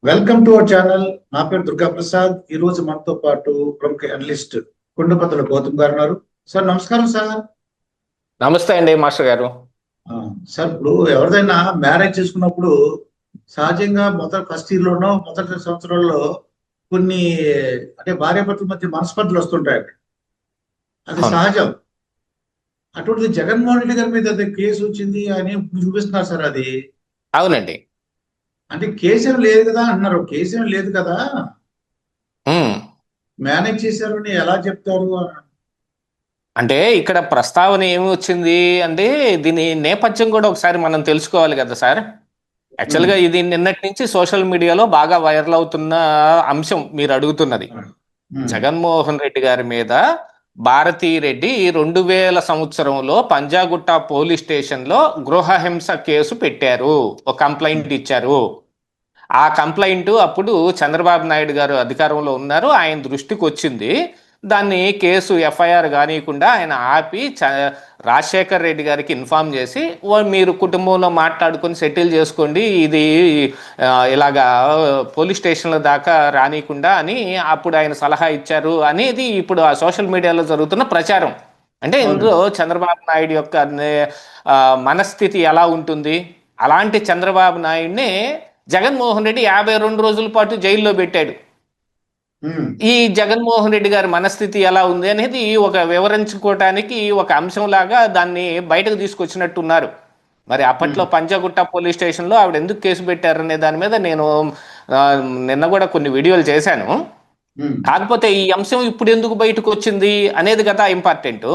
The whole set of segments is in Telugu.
Welcome to our channel. నా పేరు దుర్గా ప్రసాద్. ఈ రోజు మనతో పాటు ప్రముఖ అనలిస్ట్ కొండపతుల గౌతమ్ గారు ఉన్నారు. సార్ నమస్కారం సార్. నమస్తే అండి మాస్టర్ గారు. సార్, ఇప్పుడు ఎవరిదైనా మ్యారేజ్ చేసుకున్నప్పుడు సహజంగా ఫస్ట్ ఇయర్ లోనో మొదటి సంవత్సరంలో కొన్ని అంటే భార్యాభర్తల మధ్య మనస్పర్ధలు వస్తుంటాయి. అది సహజం. అటువంటిది జగన్మోహన్ రెడ్డి గారి మీద కేసు వచ్చింది అని చూపిస్తున్నారు సార్. అది అవునండి. అంటే కేసు ఏం లేదు కదా అంటున్నారు. కేసు ఏం లేదు కదా, మేనేజ్ చేశారు అని ఎలా చెప్తారు? అంటే ఇక్కడ ప్రస్తావన ఏమి వచ్చింది అంటే దీని నేపథ్యం కూడా ఒకసారి మనం తెలుసుకోవాలి కదా సార్. యాక్చువల్గా ఇది నిన్నటి నుంచి సోషల్ మీడియాలో బాగా వైరల్ అవుతున్న అంశం మీరు అడుగుతున్నది. జగన్మోహన్ రెడ్డి గారి మీద భారతీ రెడ్డి 2000 సంవత్సరంలో పంజాగుట్ట పోలీస్ స్టేషన్ లో గృహహింస కేసు పెట్టారు, ఒక కంప్లైంట్ ఇచ్చారు. ఆ కంప్లైంట్ అప్పుడు చంద్రబాబు నాయుడు గారు అధికారంలో ఉన్నారు, ఆయన దృష్టికి వచ్చింది. దాన్ని కేసు ఎఫ్ఐఆర్ కానియకుండా ఆయన ఆపి రాజశేఖర్ రెడ్డి గారికి ఇన్ఫార్మ్ చేసి మీరు కుటుంబంలో మాట్లాడుకొని సెటిల్ చేసుకోండి, ఇది ఇలాగా పోలీస్ స్టేషన్ల దాకా రానియకుండా అని అప్పుడు ఆయన సలహా ఇచ్చారు అనేది ఇప్పుడు ఆ సోషల్ మీడియాలో జరుగుతున్న ప్రచారం. అంటే ఇందులో చంద్రబాబు నాయుడు యొక్క మనస్థితి ఎలా ఉంటుంది, అలాంటి చంద్రబాబు నాయుడిని జగన్మోహన్ రెడ్డి 52 రోజుల పాటు జైల్లో పెట్టాడు. ఈ జగన్మోహన్ రెడ్డి గారి మనస్థితి ఎలా ఉంది అనేది ఒక వివరించుకోవటానికి ఒక అంశంలాగా దాన్ని బయటకు తీసుకొచ్చినట్టున్నారు. మరి అప్పట్లో పంజాగుట్ట పోలీస్ స్టేషన్లో ఆవిడ ఎందుకు కేసు పెట్టారనే దాని మీద నేను నిన్న కూడా కొన్ని వీడియోలు చేశాను. కాకపోతే ఈ అంశం ఇప్పుడు ఎందుకు బయటకు వచ్చింది అనేది కదా ఇంపార్టెంట్.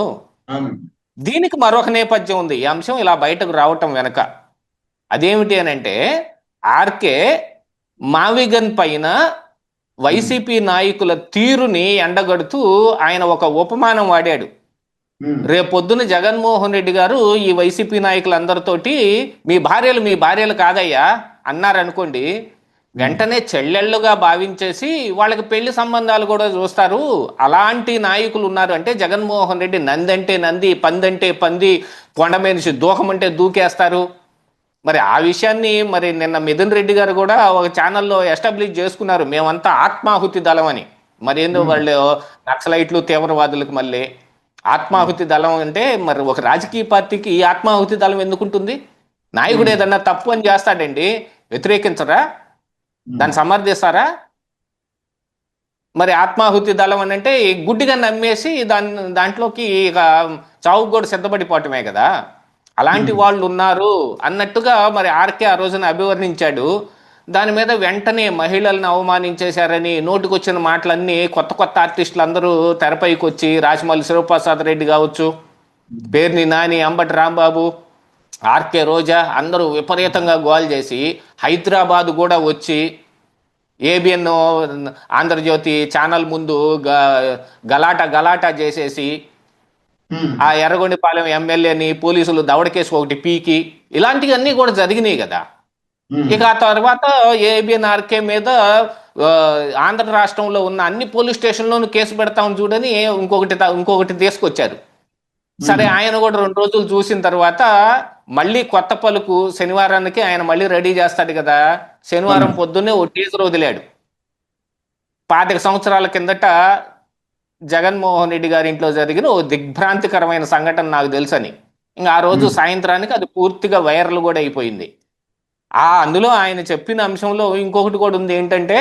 దీనికి మరొక నేపథ్యం ఉంది ఈ అంశం ఇలా బయటకు రావటం వెనక. అదేమిటి అని అంటే ఆర్కే మావిగన్ పైన వైసీపీ నాయకుల తీరుని ఎండగడుతూ ఆయన ఒక ఉపమానం వాడాడు. రేపొద్దున జగన్మోహన్ రెడ్డి గారు ఈ వైసీపీ నాయకులందరితోటి మీ భార్యలు కాదయ్యా అన్నారనుకోండి, వెంటనే చెల్లెళ్ళుగా భావించేసి వాళ్ళకి పెళ్లి సంబంధాలు కూడా చూస్తారు. అలాంటి నాయకులు ఉన్నారు. అంటే జగన్మోహన్ రెడ్డి నందంటే నంది, పందంటే పంది, కొండ మీద దూకమంటే దూకేస్తారు. మరి ఆ విషయాన్ని మరి నిన్న మిథున్ రెడ్డి గారు కూడా ఒక ఛానల్లో ఎస్టాబ్లిష్ చేసుకున్నారు, మేమంతా ఆత్మాహుతి దళం అని. మరి ఏందో వాళ్ళు నక్సలైట్లు తీవ్రవాదులకు మళ్ళీ ఆత్మాహుతి దళం అంటే మరి ఒక రాజకీయ పార్టీకి ఈ ఆత్మాహుతి దళం ఎందుకుంటుంది? నాయకుడు ఏదన్నా తప్పు అని చేస్తాడండి, వ్యతిరేకించరా, దాన్ని సమర్థిస్తారా? మరి ఆత్మాహుతి దళం అని అంటే గుడ్డిగా నమ్మేసి దాంట్లోకి ఇక చావుకు కూడా సిద్ధపడిపోవటమే కదా. అలాంటి వాళ్ళు ఉన్నారు అన్నట్టుగా మరి ఆర్కే ఆ రోజున అభివర్ణించాడు. దాని మీద వెంటనే మహిళలను అవమానించేశారని నోటికొచ్చిన మాటలన్నీ కొత్త ఆర్టిస్టులు అందరూ తెరపైకి వచ్చి, రాజమౌళి శివప్రసాద్ రెడ్డి కావచ్చు, పేర్ని నాని, అంబటి రాంబాబు, ఆర్కే రోజా అందరూ విపరీతంగా గోల్ చేసి హైదరాబాద్ కూడా వచ్చి ఏబిఎన్ ఆంధ్రజ్యోతి ఛానల్ ముందు గలాటా చేసేసి ఆ ఎర్రగొండిపాలెం ఎమ్మెల్యేని పోలీసులు దవడకేసి ఒకటి పీకి, ఇలాంటివన్నీ కూడా జరిగినాయి కదా. ఇక ఆ తర్వాత ఏబిఎన్ ఆర్కే మీద ఆంధ్ర రాష్ట్రంలో ఉన్న అన్ని పోలీస్ స్టేషన్లోనూ కేసు పెడతామని చూడని ఇంకొకటి తీసుకొచ్చారు. సరే, ఆయన కూడా 2 రోజులు చూసిన తర్వాత మళ్ళీ కొత్త పలుకు శనివారానికి ఆయన మళ్ళీ రెడీ చేస్తాడు కదా. శనివారం పొద్దున్నే ఓ టీజర్ వదిలాడు. 25 సంవత్సరాల కిందట జగన్మోహన్ రెడ్డి గారి ఇంట్లో జరిగిన ఓ దిగ్భ్రాంతికరమైన సంఘటన నాకు తెలుసని. ఇంకా ఆ రోజు సాయంత్రానికి అది పూర్తిగా వైరల్ కూడా అయిపోయింది. అందులో ఆయన చెప్పిన అంశంలో ఇంకొకటి కూడా ఉంది. ఏంటంటే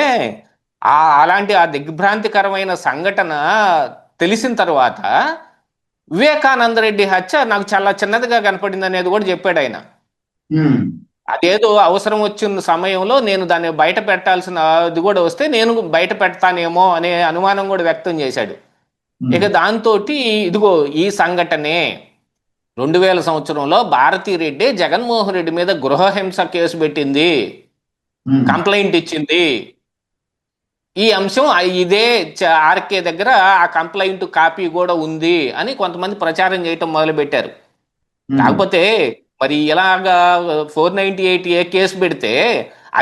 అలాంటి ఆ దిగ్భ్రాంతికరమైన సంఘటన తెలిసిన తర్వాత వివేకానంద రెడ్డి హత్య నాకు చాలా చిన్నదిగా కనపడింది అనేది కూడా చెప్పాడు ఆయన. అదేదో అవసరం వచ్చిన సమయంలో నేను దాన్ని బయట పెట్టాల్సినది కూడా వస్తే నేను బయట పెడతానేమో అనే అనుమానం కూడా వ్యక్తం చేశాడు. ఇక దాంతో ఇదిగో ఈ సంఘటనే 2000 సంవత్సరంలో భారతీ రెడ్డి జగన్మోహన్ రెడ్డి మీద గృహహింస కేసు పెట్టింది, కంప్లైంట్ ఇచ్చింది. ఈ అంశం ఇదే ఆర్కే దగ్గర ఆ కంప్లైంట్ కాపీ కూడా ఉంది అని కొంతమంది ప్రచారం చేయటం మొదలు పెట్టారు. కాకపోతే మరి ఇలాగా 498A కేసు పెడితే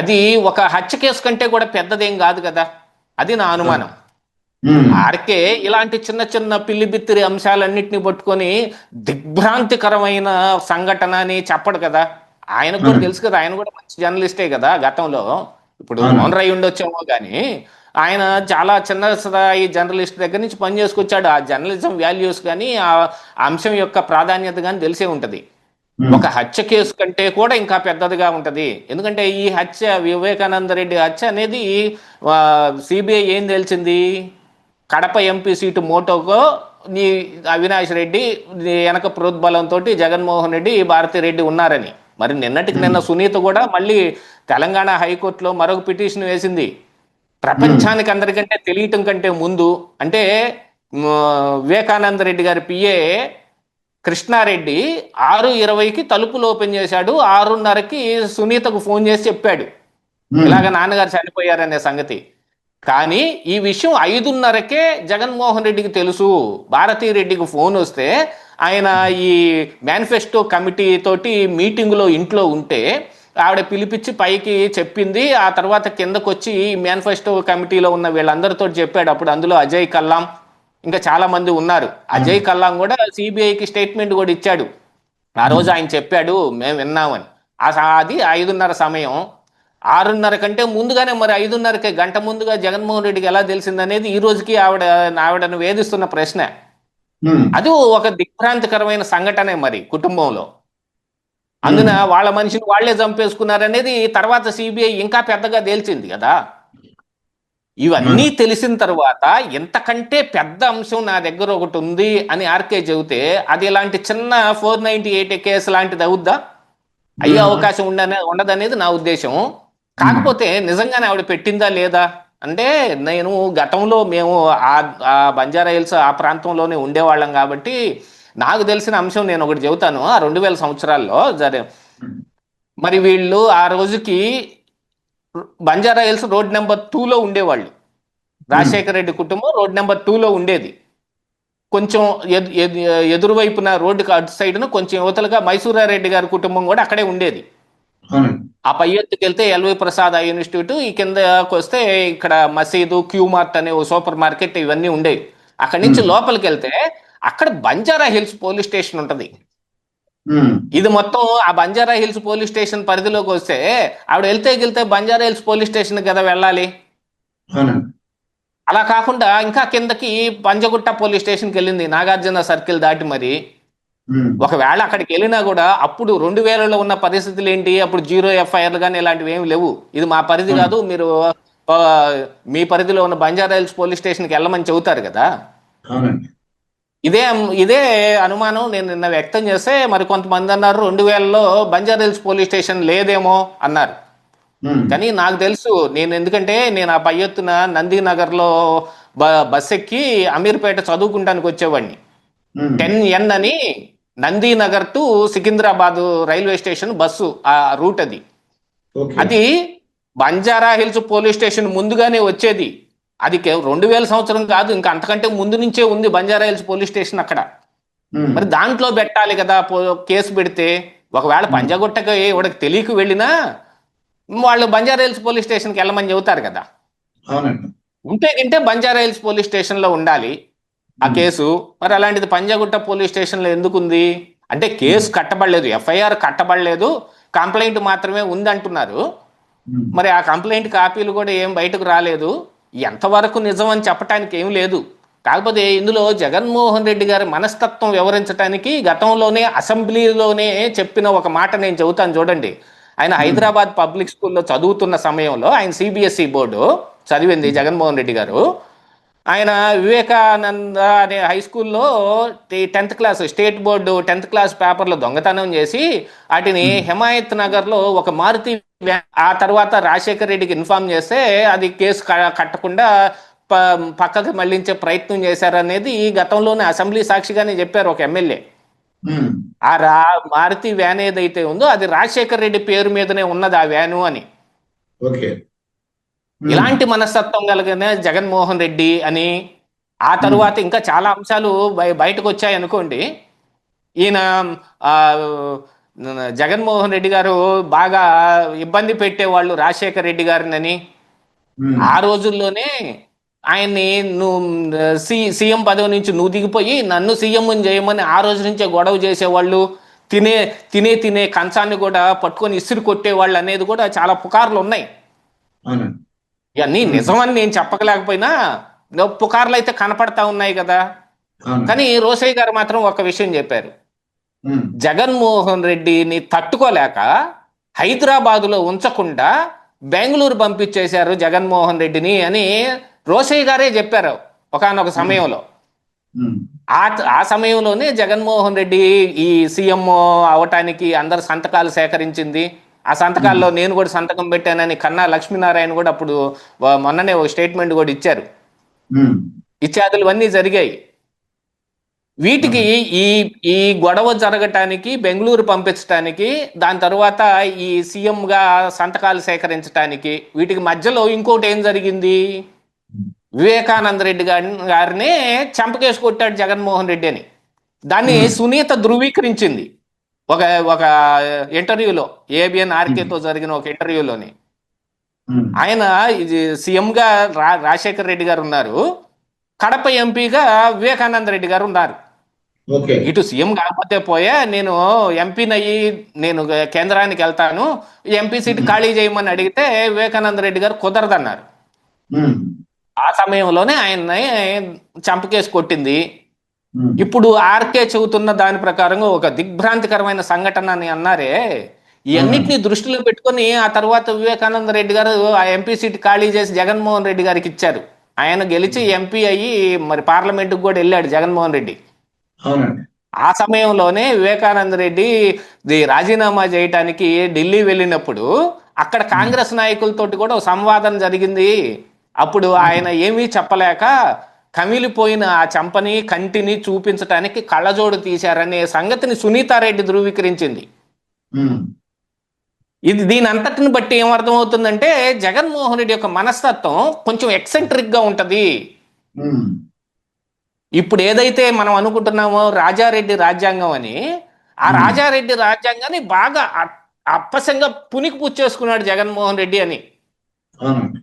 అది ఒక హత్య కేసు కంటే కూడా పెద్దదేం కాదు కదా, అది నా అనుమానం. ఆర్కే ఇలాంటి చిన్న పిల్లి బిత్తిరి అంశాలన్నింటినీ పట్టుకొని దిగ్భ్రాంతికరమైన సంఘటన అని చెప్పడు కదా. ఆయనకు కూడా తెలుసు కదా, ఆయన కూడా మంచి జర్నలిస్టే కదా గతంలో. ఇప్పుడు అవును. ఓనర్ అయి ఉండొచ్చేమో కానీ ఆయన చాలా చిన్న స్థాయి జర్నలిస్ట్ దగ్గర నుంచి పని చేసుకొచ్చాడు. ఆ జర్నలిజం వాల్యూస్ కానీ ఆ అంశం యొక్క ప్రాధాన్యత కానీ తెలిసే ఉంటది. ఉమ్, ఒక హత్య కేసు కంటే కూడా ఇంకా పెద్దదిగా ఉంటది. ఎందుకంటే ఈ హత్య, వివేకానంద రెడ్డి హత్య అనేది సిబిఐ ఏం తెలిసింది, కడప ఎంపీ సీటు మోటోకో నీ అవినాష్ రెడ్డి వెనక ప్రోద్బలంతో జగన్మోహన్ రెడ్డి, భారతిరెడ్డి ఉన్నారని. మరి నిన్నటికి ఉమ్, నిన్న సునీత కూడా మళ్ళీ తెలంగాణ హైకోర్టులో మరొక పిటిషన్ వేసింది. ఉమ్, ప్రపంచానికి అందరికంటే తెలియటం కంటే ముందు అంటే మ్, వివేకానంద రెడ్డి గారి పిఏ కృష్ణారెడ్డి 6:20కి తలుపులు ఓపెన్ చేశాడు, 6:30కి సునీతకు ఫోన్ చేసి చెప్పాడు ఉమ్, ఇలాగ నాన్నగారు చనిపోయారనే సంగతి. కానీ ఈ విషయం 5:30కే జగన్మోహన్ రెడ్డికి తెలుసు. భారతీరెడ్డికి ఫోన్ వస్తే ఆయన ఈ మేనిఫెస్టో కమిటీ తోటి మీటింగులో ఇంట్లో ఉంటే ఆవిడ పిలిపించి పైకి చెప్పింది. ఆ తర్వాత కిందకు వచ్చి ఈ మేనిఫెస్టో కమిటీలో ఉన్న వీళ్ళందరితో చెప్పాడు. అప్పుడు అందులో అజయ్ కల్లాం ఇంకా చాలా మంది ఉన్నారు. అజయ్ కల్లాం కూడా సిబిఐకి స్టేట్మెంట్ కూడా ఇచ్చాడు. ఆ రోజు ఆయన చెప్పాడు మేము విన్నామని. అది 5:30 సమయం. 6:30 కంటే ముందుగానే, మరి 5:30కే గంట ముందుగా జగన్మోహన్ రెడ్డికి ఎలా తెలిసిందనేది ఈ రోజుకి ఆవిడను వేధిస్తున్న ప్రశ్న. ఉమ్, అది ఒక దిగ్భ్రాంతికరమైన సంఘటనే మరి కుటుంబంలో. అందున వాళ్ళ మనిషిని వాళ్లే చంపేసుకున్నారనేది తర్వాత సిబిఐ ఇంకా పెద్దగా తేల్చింది కదా. ఇవన్నీ ఉమ్, తెలిసిన తర్వాత ఇంతకంటే పెద్ద అంశం నా దగ్గర ఒకటి ఉంది అని ఆర్కే చెబితే అది ఇలాంటి చిన్న 498 కేసు లాంటిది అవుద్దా? అయ్యే అవకాశం ఉండదనేది నా ఉద్దేశం. కాకపోతే నిజంగానే ఆవిడ పెట్టిందా లేదా అంటే, నేను గతంలో మేము ఆ ఆ బంజారా హిల్స్ ఆ ప్రాంతంలోనే ఉండేవాళ్ళం కాబట్టి నాకు తెలిసిన అంశం నేను ఒకటి చెబుతాను. ఆ 2000 సంవత్సరాల్లో మరి వీళ్ళు ఆ రోజుకి బంజారా హిల్స్ రోడ్ నెంబర్ 2లో ఉండేవాళ్ళు. రాజశేఖర రెడ్డి కుటుంబం రోడ్ నెంబర్ 2లో ఉండేది. కొంచెం ఎదురువైపున రోడ్డుకి అటు సైడ్ను కొంచెం యువతలుగా మైసూరారెడ్డి గారి కుటుంబం కూడా అక్కడే ఉండేది. ఆ పై ఎత్తుకి వెళ్తే ఎల్వి ప్రసాద్ ఐ ఇన్స్టిట్యూట్, ఈ కిందకు వస్తే ఇక్కడ మసీదు, క్యూ మార్ట్ అనే ఓ సూపర్ మార్కెట్ ఇవన్నీ ఉండేవి. అక్కడి నుంచి లోపలికి వెళ్తే అక్కడ బంజారా హిల్స్ పోలీస్ స్టేషన్ ఉంటది. ఇది మొత్తం ఆ బంజారా హిల్స్ పోలీస్ స్టేషన్ పరిధిలోకి వస్తే ఆవిడ వెళ్తే బంజారా హిల్స్ పోలీస్ స్టేషన్ కదా వెళ్ళాలి. అలా కాకుండా ఇంకా కిందకి పంజగుట్ట పోలీస్ స్టేషన్కి వెళ్ళింది, నాగార్జున సర్కిల్ దాటి. మరి ఒకవేళ అక్కడికి వెళ్ళినా కూడా అప్పుడు 2000లో ఉన్న పరిస్థితులు ఏంటి? అప్పుడు 0 ఎఫ్ఐఆర్లు కానీ ఇలాంటివి ఏమి లేవు. ఇది మా పరిధి కాదు, మీరు మీ పరిధిలో ఉన్న బంజారా హిల్స్ పోలీస్ స్టేషన్కి వెళ్ళమని చెబుతారు కదా. ఇదే ఇదే అనుమానం నేను నిన్న వ్యక్తం చేస్తే మరి కొంతమంది అన్నారు 2000లో బంజారా హిల్స్ పోలీస్ స్టేషన్ లేదేమో అన్నారు. కానీ నాకు తెలుసు, ఎందుకంటే నేను ఆ పై ఎత్తున నందీనగర్లో బస్ ఎక్కి అమీర్పేట చదువుకుంటానికి వచ్చేవాడిని. 10N అని Nandinagar to Secunderabad railway station bus ఆ రూట్ అది. అది బంజారా హిల్స్ పోలీస్ స్టేషన్ ముందుగానే వచ్చేది. అది 2000 సంవత్సరం కాదు, ఇంకా అంతకంటే ముందు నుంచే ఉంది బంజారా హిల్స్ పోలీస్ స్టేషన్ అక్కడ. మరి దాంట్లో పెట్టాలి కదా కేసు పెడితే. ఒకవేళ పంజాగుట్టకి వాడికి తెలియక వెళ్ళినా వాళ్ళు బంజారా హిల్స్ పోలీస్ స్టేషన్కి వెళ్ళమని చెబుతారు కదా. ఉంటే బంజారా హిల్స్ పోలీస్ స్టేషన్లో ఉండాలి ఆ కేసు. మరి అలాంటిది పంజాగుట్ట పోలీస్ స్టేషన్లో ఎందుకు ఉంది అంటే కేసు కట్టబడలేదు, ఎఫ్ఐఆర్ కట్టబడలేదు, కంప్లైంట్ మాత్రమే ఉంది అంటున్నారు. మరి ఆ కంప్లైంట్ కాపీలు కూడా ఏం బయటకు రాలేదు. ఎంతవరకు నిజం అని చెప్పడానికి ఏం లేదు. కాకపోతే ఇందులో జగన్మోహన్ రెడ్డి గారి మనస్తత్వం వివరించడానికి గతంలోనే అసెంబ్లీలోనే చెప్పిన ఒక మాట నేను చెబుతాను చూడండి. ఆయన హైదరాబాద్ పబ్లిక్ స్కూల్లో చదువుతున్న సమయంలో, ఆయన సిబిఎస్ఈ బోర్డు చదివింది జగన్మోహన్ రెడ్డి గారు. ఆయన వివేకానంద అనే హై స్కూల్లో 10th class state board 10th class పేపర్లో దొంగతనం చేసి వాటిని హిమాయత్ నగర్లో ఒక మారుతి ఆ తర్వాత రాజశేఖర రెడ్డికి ఇన్ఫార్మ్ చేస్తే అది కేసు కట్టకుండా పక్కకి మళ్లించే ప్రయత్నం చేశారనేది గతంలోనే అసెంబ్లీ సాక్షిగానే చెప్పారు ఒక ఎమ్మెల్యే. ఆ మారుతి వ్యాన్ ఏదైతే ఉందో అది రాజశేఖర రెడ్డి పేరు మీదనే ఉన్నది ఆ వ్యాను అని. ఇలాంటి మనస్తత్వం కలిగిన జగన్మోహన్ రెడ్డి అని ఆ తరువాత ఇంకా చాలా అంశాలు బయటకు వచ్చాయి అనుకోండి. ఈయన జగన్మోహన్ రెడ్డి గారు బాగా ఇబ్బంది పెట్టేవాళ్ళు రాజశేఖర రెడ్డి గారిని. ఆ రోజుల్లోనే ఆయన్ని నువ్వు సీఎం పదవి నుంచి నువ్వు దిగిపోయి నన్ను సీఎం చేయమని ఆ రోజు నుంచే గొడవ చేసేవాళ్ళు. తినే కంచాన్ని కూడా పట్టుకొని ఇసురు కొట్టేవాళ్ళు అనేది కూడా చాలా పుకార్లు ఉన్నాయి. అవునండి. ఇవన్నీ ఉమ్, నిజమని నేను చెప్పకలేకపోయినా పుకార్లు అయితే కనపడతా ఉన్నాయి కదా. అవునండి. కానీ రోసయ్య గారు మాత్రం ఒక విషయం చెప్పారు. ఉమ్, జగన్మోహన్ రెడ్డిని తట్టుకోలేక హైదరాబాదులో ఉంచకుండా బెంగళూరు పంపించేశారు జగన్మోహన్ రెడ్డిని అని రోసయ్య గారే చెప్పారు ఒకానొక ఉమ్, సమయంలో. ఉమ్, ఆ ఆ సమయంలోనే జగన్మోహన్ రెడ్డి ఈ సీఎం అవటానికి అందరు సంతకాలు సేకరించింది. ఆ ఉమ్, సంతకాల్లో నేను కూడా సంతకం పెట్టానని కన్నా లక్ష్మీనారాయణ కూడా అప్పుడు మొన్ననే ఒక స్టేట్మెంట్ కూడా ఇచ్చారు. ఉమ్, ఇత్యాదులవన్నీ జరిగాయి. వీటికి అవునండి. ఈ ఈ గొడవ జరగటానికి బెంగళూరు పంపించటానికి, దాని తర్వాత ఈ సీఎంగా సంతకాలు సేకరించటానికి, వీటికి మధ్యలో ఇంకోటి ఏం జరిగింది? వివేకానంద రెడ్డి గారిని చంపకేసి కొట్టాడు జగన్మోహన్ రెడ్డి అని. దాన్ని ఉమ్, సునీత ధృవీకరించింది ఒక ఒక ఇంటర్వ్యూలో, ఏబిఎన్ ఉమ్, ఆర్కేతో జరిగిన ఒక ఇంటర్వ్యూలోని. ఉమ్, ఆయన ఇది సీఎంగా రాజశేఖర రెడ్డి గారు ఉన్నారు, కడప ఎంపీగా వివేకానంద రెడ్డి గారు ఉన్నారు. ఓకే. ఇటు సీఎం కాకపోతే పోయా, నేను ఎంపీని అయ్యి నేను కేంద్రానికి వెళ్తాను, ఎంపీ సీట్ ఉమ్, ఖాళీ చేయమని అడిగితే వివేకానంద రెడ్డి గారు కుదరదన్నారు. ఉమ్, ఆ సమయంలోనే ఆయన్ని చంపకేసి కొట్టింది. ఉమ్, ఇప్పుడు ఆర్కే చెబుతున్న దాని ప్రకారంగా ఒక దిగ్భ్రాంతికరమైన సంఘటన అని అన్నారే, అవునండి. ఇవన్నిటిని దృష్టిలో పెట్టుకొని ఆ తర్వాత వివేకానంద రెడ్డి గారు ఆ ఎంపీ సీట్ ఖాళీ చేసి జగన్మోహన్ రెడ్డి గారికి ఇచ్చారు. ఆయన గెలిచి ఎంపీ అయ్యి మరి పార్లమెంటుకు కూడా వెళ్ళాడు జగన్మోహన్ రెడ్డి. అవునండి. ఆ సమయంలోనే వివేకానంద రెడ్డి రాజీనామా చేయటానికి ఢిల్లీ వెళ్ళినప్పుడు అక్కడ ఉమ్, కాంగ్రెస్ నాయకులతోటి కూడా ఒక సంవాదం జరిగింది. అప్పుడు ఆయన ఉమ్, ఏమీ చెప్పలేక కమిలిపోయిన ఆ చంపని కంటిని చూపించటానికి కళ్ళజోడు తీశారనే సంగతిని సునీతారెడ్డి ధృవీకరించింది. ఉమ్, దీని అంతటిని బట్టి ఏమర్థమవుతుందంటే జగన్మోహన్ రెడ్డి యొక్క మనస్తత్వం కొంచెం ఎక్సెంట్రిక్ గా ఉంటది. ఉమ్, ఇప్పుడు ఏదైతే మనం అనుకుంటున్నామో రాజారెడ్డి రాజ్యాంగం అని, ఆ ఉమ్, రాజారెడ్డి రాజ్యాంగాన్ని బాగా అప్పసంగా పునికి పుచ్చేసుకున్నాడు జగన్మోహన్ రెడ్డి అని. అవునండి.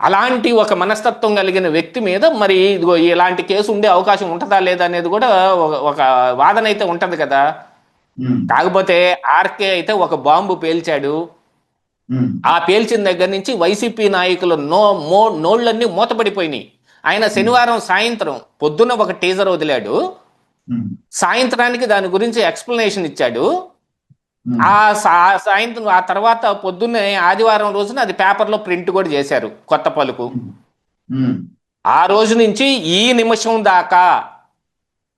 అలాంటి ఒక మనస్తత్వం కలిగిన వ్యక్తి మీద మరి ఇదిగో ఇలాంటి కేసు ఉండే అవకాశం ఉంటుందా లేదా అనేది కూడా ఒక వాదన అయితే ఉంటది కదా. ఉమ్, కాకపోతే ఆర్కే అయితే ఒక బాంబు పేల్చాడు. ఉమ్, ఆ పేల్చిన దగ్గర నుంచి వైసీపీ నాయకుల నోళ్ళన్నీ మూతపడిపోయినాయి. ఆయన ఉమ్, శనివారం సాయంత్రం పొద్దున్న ఒక టీజర్ వదిలాడు, ఉమ్, సాయంత్రానికి దాని గురించి ఎక్స్ప్లెనేషన్ ఇచ్చాడు. ఉమ్, ఆ సాయంత్రం ఆ తర్వాత పొద్దున్నే ఆదివారం రోజున అది పేపర్లో ప్రింట్ కూడా చేశారు కొత్త పలుకు. ఉమ్, ఉమ్, ఆ రోజు నుంచి ఈ నిమిషం దాకా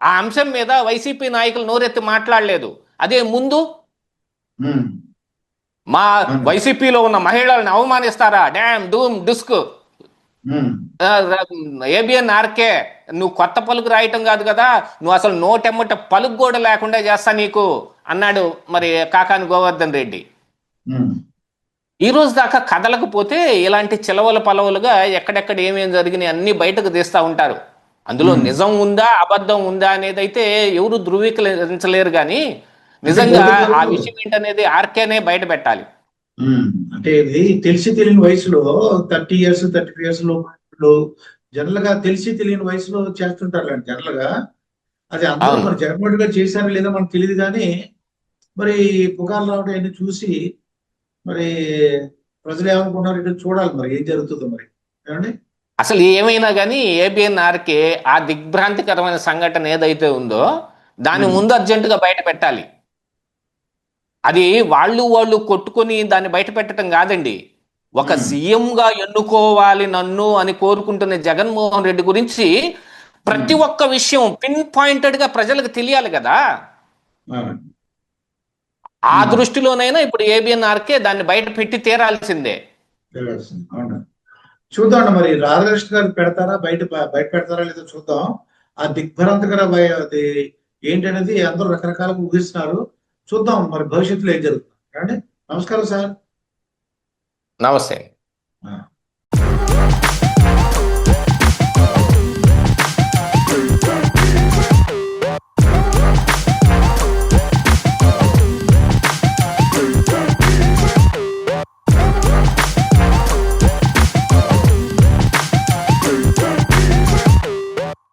ఆ అంశం మీద వైసీపీ నాయకులు నోరెత్తి మాట్లాడలేదు. అదే ముందు ఉమ్, మా అవునండి. వైసీపీలో ఉన్న మహిళలను అవమానిస్తారా, డ్యామ్ డూమ్ డిస్క్, ఉమ్, ఏబిఎన్ ఆర్కే, నువ్వు కొత్త పలుకు రాయటం కాదు కదా, నువ్వు అసలు నోటెమ్మట పలుకు కూడా లేకుండా చేస్తా నీకు అన్నాడు మరి కాకాని గోవర్ధన్ రెడ్డి. ఉమ్, ఈ రోజు దాకా కదలకపోతే ఇలాంటి చిలవల పలవలుగా ఎక్కడెక్కడ ఏమేమి జరిగినాయి అన్ని బయటకు తీస్తూ ఉంటారు. అందులో ఉమ్. నిజం ఉందా అబద్ధం ఉందా అనేది అయితే ఎవరు ధృవీకరించలేరు, కానీ అంటే నిజంగా గోవింద్ గారు, ఆ విషయం ఏంటనేది ఆర్కేనే బయట పెట్టాలి. ఉమ్, అంటే ఇది తెలిసి తెలియని వయసులో 30 ఇయర్స్ 35 ఇయర్స్ లోపు జనరల్ గా తెలిసి తెలియని వయసులో చేస్తుంటారు అండి జనరల్ గా. అది అందరూ అవును. మరి జగన్మోహన్ గారు చేశారో లేదో మనకు తెలియదు కానీ మరి పుకార్లు రావడం అన్ని చూసి మరి ప్రజలు ఏమనుకుంటున్నారు ఇటు చూడాలి మరి ఏం జరుగుతుందో మరి. ఏమండి? అసలు ఏమైనా కానీ ఏబిఎన్ ఆర్కే ఆ దిగ్భ్రాంతికరమైన సంఘటన ఏదైతే ఉందో దాని ఉమ్, ముందు అర్జెంటుగా బయట పెట్టాలి. అది వాళ్ళు కొట్టుకొని దాన్ని బయట పెట్టడం కాదండి. ఒక ఉమ్, సీఎంగా ఎన్నుకోవాలి నన్ను అని కోరుకుంటున్న జగన్మోహన్ రెడ్డి గురించి ఉమ్, ప్రతి ఒక్క విషయం పిన్ పాయింటెడ్ గా ప్రజలకు తెలియాలి కదా. అవునండి. ఆ ఉమ్, దృష్టిలోనైనా ఇప్పుడు ఏబిఎన్ ఆర్కే దాన్ని బయట పెట్టి తీరాల్సిందే. తెలియాల్సింది. అవునండి. చూద్దాం మరి రాధాకృష్ణ గారు పెడతారా బయట బయట పెడతారా లేదో చూద్దాం. ఆ దిగ్భ్రాంతికర అది ఏంటనేది అందరూ రకరకాలుగా ఊహిస్తున్నారు. చూద్దాం మరి భవిష్యత్తులో ఏం జరుగుతుంది. ఏమండి? నమస్కారం సార్. నమస్తే. ఆ.